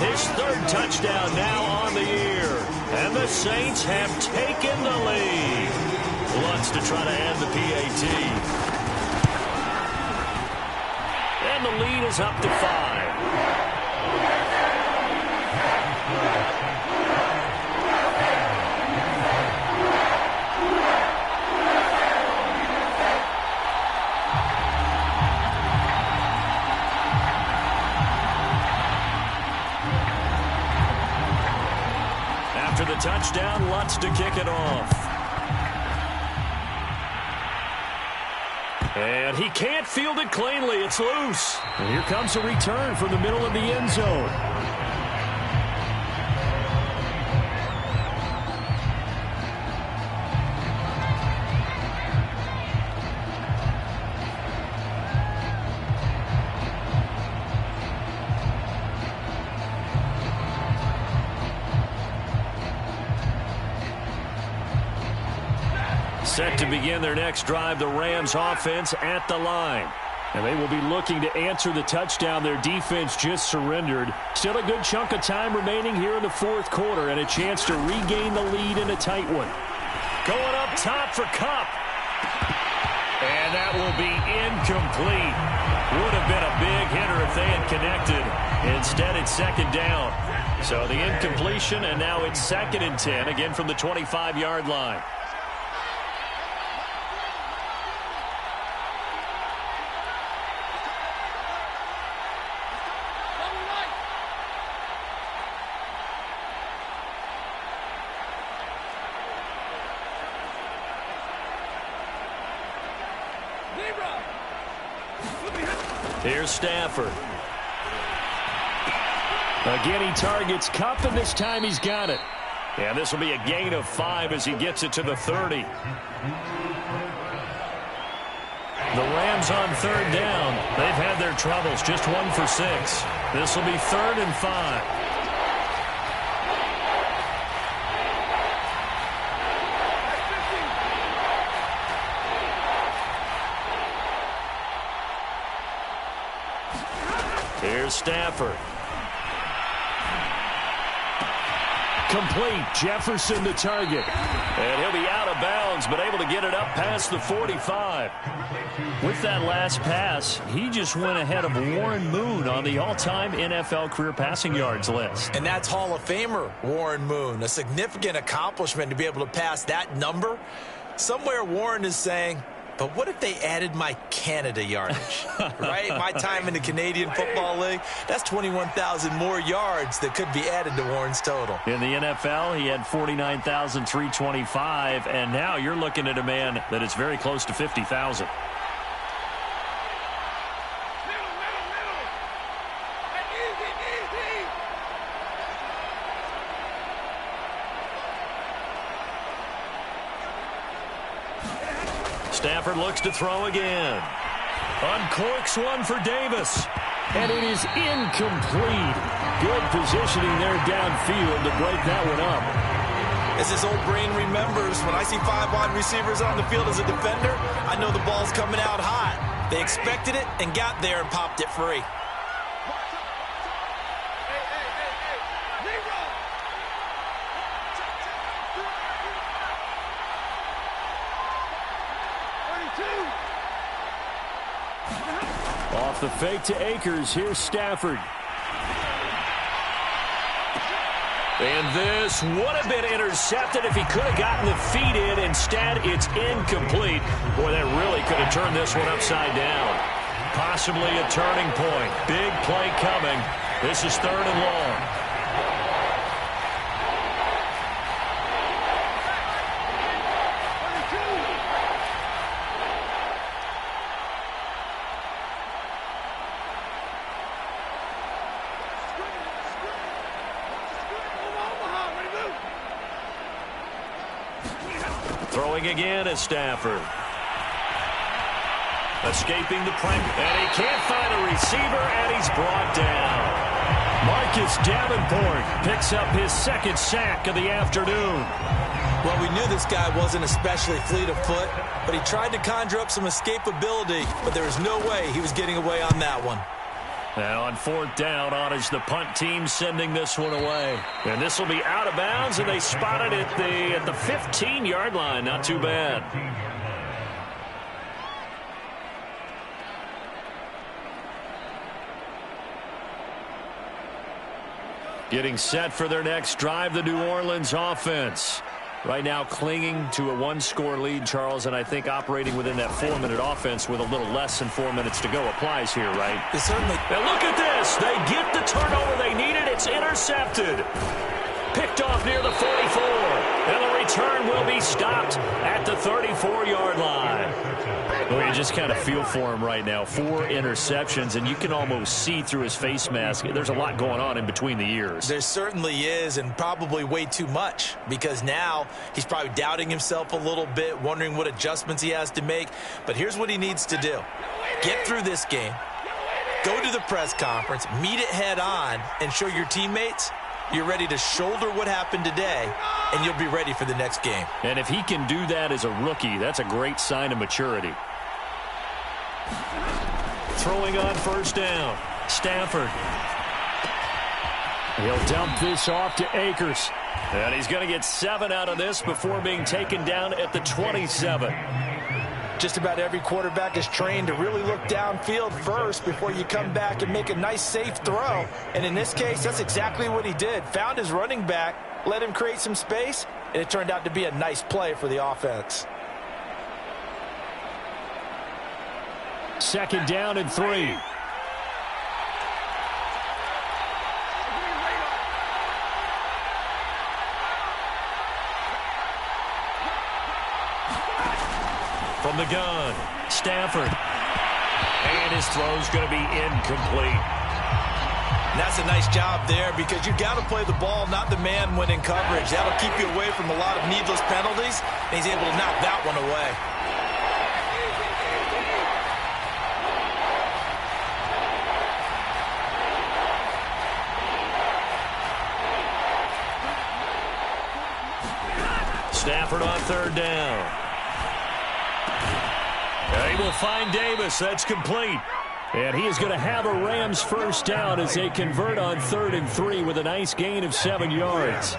his 3rd touchdown now on the year. And the Saints have taken the lead. Lutz to try to add the PAT. And the lead is up to 5. After the touchdown, Lutz to kick it off. And he can't field it cleanly. It's loose. And here comes a return from the middle of the end zone. Set to begin their next drive, the Rams offense at the line. And they will be looking to answer the touchdown their defense just surrendered. Still a good chunk of time remaining here in the 4th quarter and a chance to regain the lead in a tight one. Going up top for Kupp. And that will be incomplete. Would have been a big hitter if they had connected. Instead, it's 2nd down. So the incompletion, and now it's 2nd and 10, again from the 25-yard line. Here's Stafford. Again, he targets Kupp, and this time he's got it. And this will be a gain of 5 as he gets it to the 30. The Rams on 3rd down. They've had their troubles, just 1 for 6. This will be 3rd and 5. Here's Stafford. Complete. Jefferson the target. And he'll be out of bounds, but able to get it up past the 45. With that last pass, he just went ahead of Warren Moon on the all-time NFL career passing yards list.
And that's Hall of Famer Warren Moon. A significant accomplishment to be able to pass that number. Somewhere Warren is saying, but what if they added my Canada yardage, right? My time in the Canadian Football League, that's 21,000 more yards that could be added to Warren's total.
In the NFL, he had 49,325, and now you're looking at a man that is very close to 50,000. Stafford looks to throw again. Uncorks one for Davis. And it is incomplete. Good positioning there downfield to break that one up.
As his old brain remembers, when I see 5 wide receivers on the field as a defender, I know the ball's coming out hot. They expected it and got there and popped it free.
Off the fake to Akers, here's Stafford. And this would have been intercepted if he could have gotten the feet in. Instead, it's incomplete. Boy, that really could have turned this one upside down. Possibly a turning point. Big play coming. This is 3rd and long. Throwing again is Stafford. Escaping the pressure, and he can't find a receiver, and he's brought down. Marcus Davenport picks up his 2nd sack of the afternoon.
Well, we knew this guy wasn't especially fleet of foot, but he tried to conjure up some escapability, but there was no way he was getting away on that one.
And on 4th down, on is the punt team sending this one away. And this will be out of bounds, and they spot it at the 15-yard line. Not too bad. Getting set for their next drive, the New Orleans offense. Right now clinging to a 1-score lead, Charles, and I think operating within that 4-minute offense with a little less than 4 minutes to go applies here, right?
It certainly.
Now look at this. They get the turnover they needed. It's intercepted. Picked off near the 44. And the return will be stopped at the 34-yard line. Well, you just kind of feel for him right now. 4 interceptions, and you can almost see through his face mask. There's a lot going on in between the ears.
There certainly is, and probably way too much, because now he's probably doubting himself a little bit, wondering what adjustments he has to make. But here's what he needs to do. Get through this game, go to the press conference, meet it head on, and show your teammates you're ready to shoulder what happened today, and you'll be ready for the next game.
And if he can do that as a rookie, that's a great sign of maturity. Throwing on 1st down. Stafford. He'll dump this off to Akers. And he's going to get 7 out of this before being taken down at the 27.
Just about every quarterback is trained to really look downfield first before you come back and make a nice, safe throw. And in this case, that's exactly what he did. Found his running back, let him create some space, and it turned out to be a nice play for the offense.
2nd down and 3. From the gun, Stafford. And his throw's going to be incomplete.
And that's a nice job there, because you got to play the ball, not the man when in coverage. That'll keep you away from a lot of needless penalties, and he's able to knock that one away.
Stafford on 3rd down. He will find Davis. That's complete. And he is going to have a Rams 1st down as they convert on 3rd and 3 with a nice gain of 7 yards.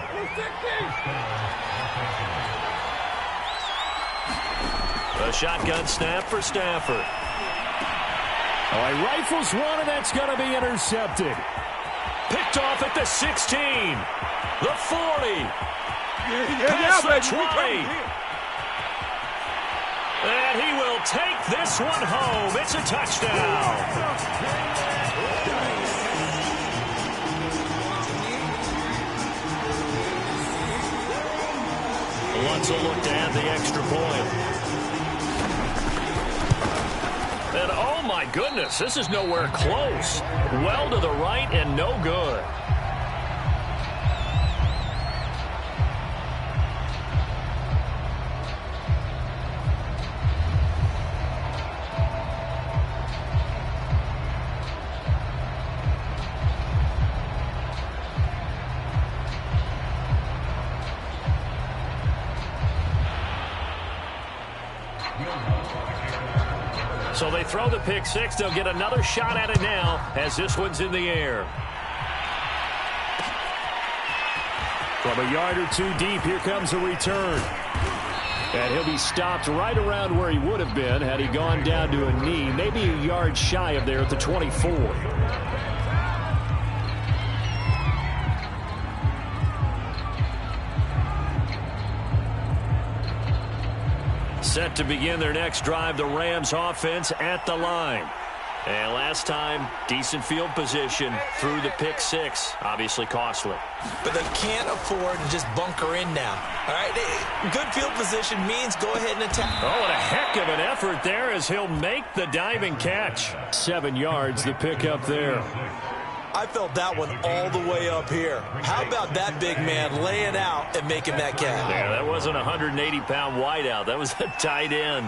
A shotgun snap for Stafford. Oh, he rifles one, and that's going to be intercepted. Picked off at the 16. The 40. Past the 20. And he will take this one home. It's a touchdown. Let's look to add the extra point. And oh my goodness, this is nowhere close. Well to the right and no good. So they throw the pick six. They'll get another shot at it now as this one's in the air. From a yard or two deep, here comes a return. And he'll be stopped right around where he would have been had he gone down to a knee, maybe a yard shy of there at the 24. Set to begin their next drive, the Rams offense at the line. And last time, decent field position through the pick six. Obviously costly.
But they can't afford to just bunker in now. All right, good field position means go ahead and attack.
Oh, and a heck of an effort there as he'll make the diving catch. 7 yards, the pickup there.
I felt that one all the way up here. How about that big man laying out and making that catch?
Yeah, that wasn't a 180-pound wideout. That was a tight end.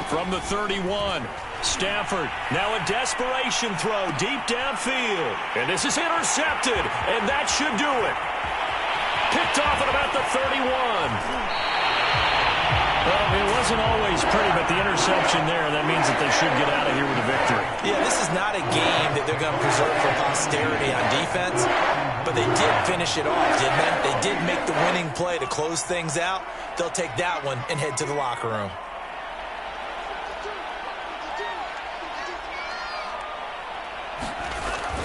From the 31, Stafford, now a desperation throw deep downfield. And this is intercepted, and that should do it. Picked off at about the 31. Well, it wasn't always pretty, but the interception there, that means that they should get out of here with a victory.
Yeah, this is not a game that they're going to preserve for posterity on defense, but they did finish it off, didn't they? They did make the winning play to close things out. They'll take that one and head to the locker room.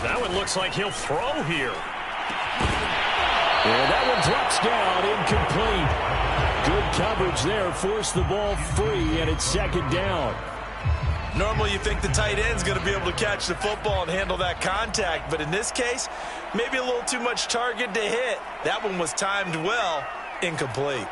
That one looks like he'll throw here. Yeah, that one drops down, incomplete. Good coverage there, forced the ball free, and it's second down.
Normally you think the tight end's going to be able to catch the football and handle that contact, but in this case, maybe a little too much target to hit. That one was timed well, incomplete.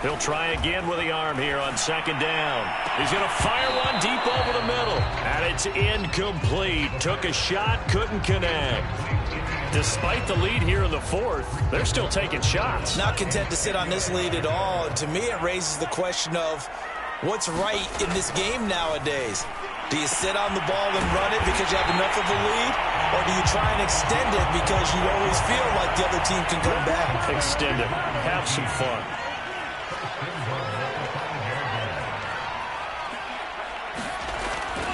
He'll try again with the arm here on second down. He's going to fire one deep over the middle. And it's incomplete. Took a shot, couldn't connect. Despite the lead here in the fourth, they're still taking shots.
Not content to sit on this lead at all. And to me, it raises the question of what's right in this game nowadays. Do you sit on the ball and run it because you have enough of a lead? Or do you try and extend it because you always feel like the other team can come back?
Extend it. Have some fun.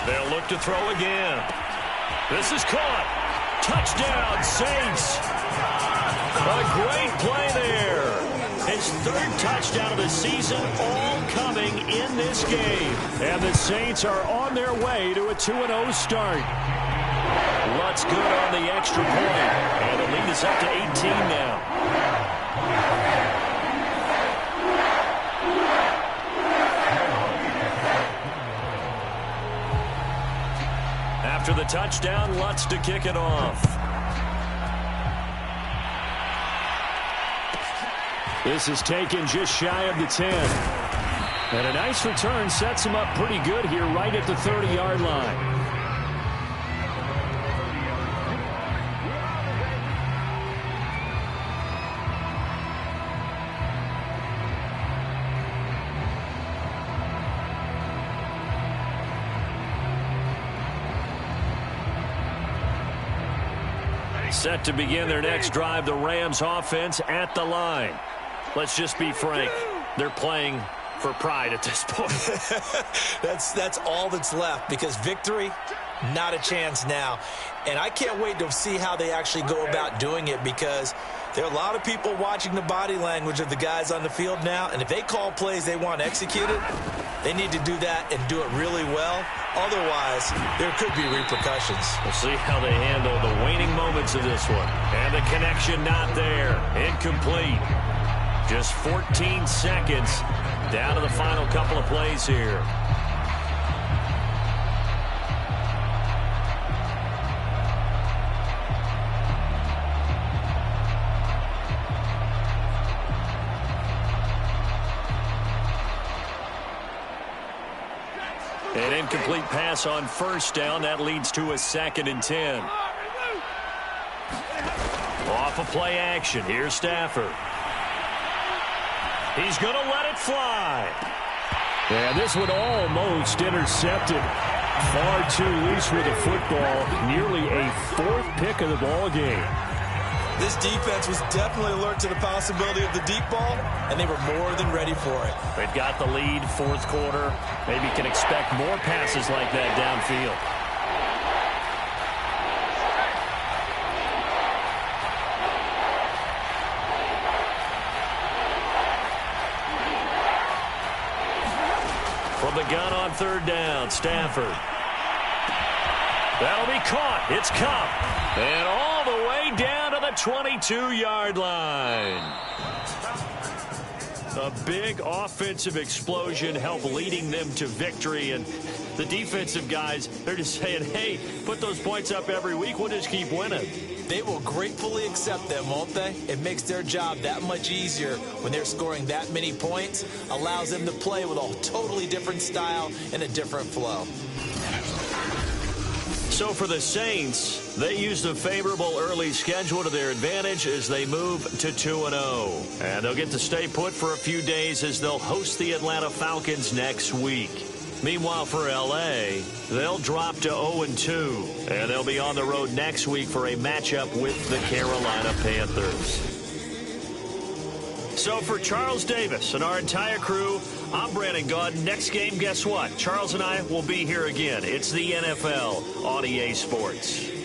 They'll look to throw again. This is caught. Touchdown, Saints. A great play there. His third touchdown of the season, all coming in this game. And the Saints are on their way to a 2-0 start. Lutz good on the extra point. And the lead is up to 18 now. After the touchdown, Lutz to kick it off. This is taken just shy of the 10. And a nice return sets him up pretty good here right at the 30-yard line. Set to begin their next drive, the Rams offense at the line. Let's just be frank. They're playing for pride at this point.
That's all that's left because victory, not a chance now. And I can't wait to see how they actually go about doing it because there are a lot of people watching the body language of the guys on the field now. And if they call plays they want executed, they need to do that and do it really well. Otherwise, there could be repercussions.
We'll see how they handle the waning moments of this one. And the connection not there. Incomplete. Just 14 seconds down to the final couple of plays here. An incomplete pass on first down. That leads to a 2nd and 10. Off of play action. Here's Stafford. He's going to let it fly. Yeah, this one almost intercepted. Far too loose with the football. Nearly a 4th pick of the ball game.
This defense was definitely alert to the possibility of the deep ball, and they were more than ready for it.
They've got the lead, 4th quarter. Maybe can expect more passes like that downfield. From the gun on 3rd down, Stafford. That'll be caught. It's Kupp. And all the way down to the the 22-yard line. A big offensive explosion helped leading them to victory, and the defensive guys, they're just saying, hey, put those points up every week, we'll just keep winning.
They will gratefully accept them, won't they? It makes their job that much easier when they're scoring that many points, allows them to play with a totally different style and a different flow.
So for the Saints, they used a favorable early schedule to their advantage as they move to 2-0. And they'll get to stay put for a few days as they'll host the Atlanta Falcons next week. Meanwhile, for L.A., they'll drop to 0-2. And they'll be on the road next week for a matchup with the Carolina Panthers. So for Charles Davis and our entire crew, I'm Brandon Gaudin. Next game, guess what? Charles and I will be here again. It's the NFL on EA Sports.